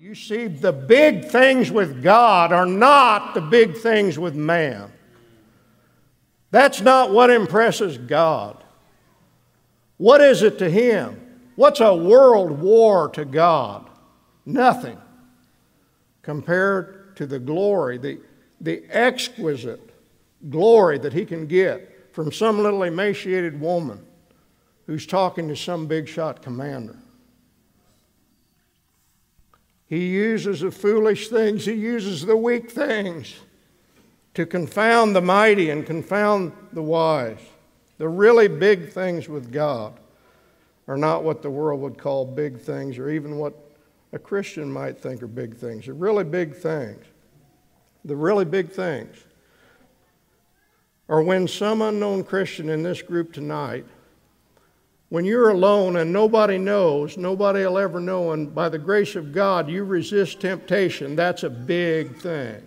You see, the big things with God are not the big things with man. That's not what impresses God. What is it to Him? What's a world war to God? Nothing compared to the glory, the exquisite glory that He can get from some little emaciated woman who's talking to some big shot commander. He uses the foolish things, He uses the weak things to confound the mighty and confound the wise. The really big things with God are not what the world would call big things, or even what a Christian might think are big things. The really big things, are when some unknown Christian in this group tonight, when you're alone and nobody knows, nobody will ever know, and by the grace of God you resist temptation, that's a big thing.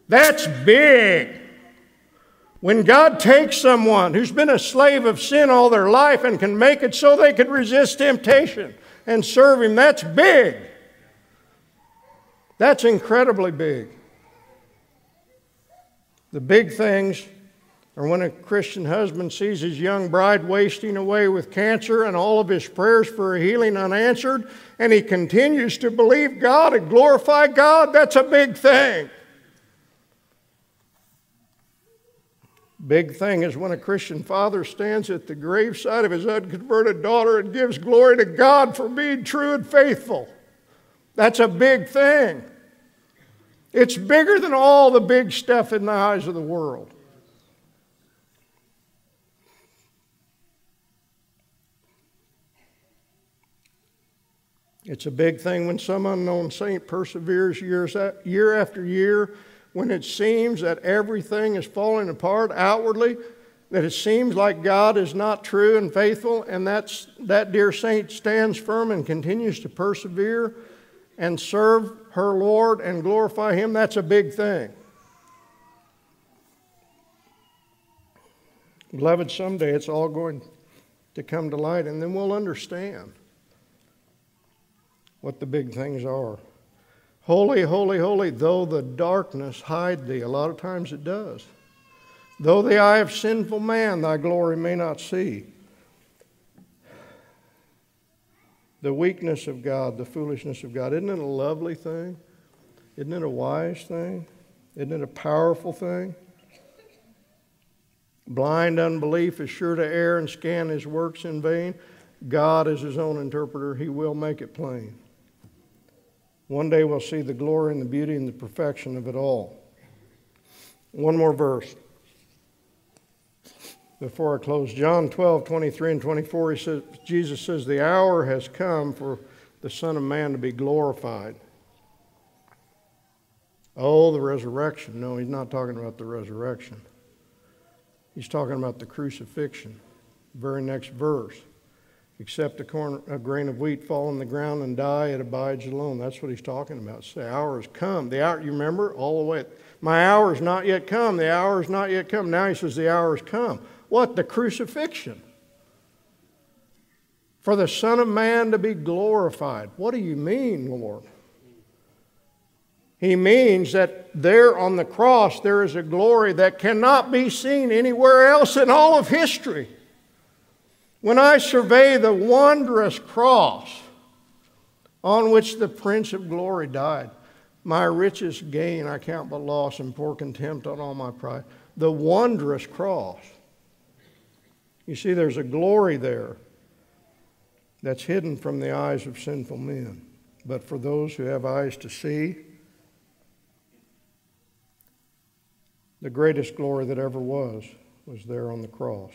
That's big. When God takes someone who's been a slave of sin all their life and can make it so they could resist temptation and serve Him, that's big. That's incredibly big. The big things are when a Christian husband sees his young bride wasting away with cancer and all of his prayers for her healing unanswered, and he continues to believe God and glorify God. That's a big thing. Big thing is when a Christian father stands at the graveside of his unconverted daughter and gives glory to God for being true and faithful. That's a big thing. It's bigger than all the big stuff in the eyes of the world. It's a big thing when some unknown saint perseveres year after year, when it seems that everything is falling apart outwardly, that it seems like God is not true and faithful, and that dear saint stands firm and continues to persevere and serve her Lord and glorify Him. That's a big thing. Beloved, someday it's all going to come to light, and then we'll understand what the big things are. Holy, holy, holy, though the darkness hide thee. A lot of times it does. Though the eye of sinful man thy glory may not see. The weakness of God, the foolishness of God. Isn't it a lovely thing? Isn't it a wise thing? Isn't it a powerful thing? Blind unbelief is sure to err and scan His works in vain. God is His own interpreter. He will make it plain. One day we'll see the glory and the beauty and the perfection of it all. One more verse before I close. John 12:23 and 24, Jesus says, the hour has come for the Son of Man to be glorified. Oh, the resurrection. No, He's not talking about the resurrection. He's talking about the crucifixion. Very next verse. Except a grain of wheat fall on the ground and die, it abides alone. That's what He's talking about. So the hour has come. The hour, you remember, all the way. My hour has not yet come. The hour has not yet come. Now He says the hour has come. What? The crucifixion. For the Son of Man to be glorified. What do you mean, Lord? He means that there on the cross there is a glory that cannot be seen anywhere else in all of history. When I survey the wondrous cross on which the Prince of Glory died, my richest gain I count but loss and pour contempt on all my pride. The wondrous cross. You see, there's a glory there that's hidden from the eyes of sinful men. But for those who have eyes to see, the greatest glory that ever was there on the cross.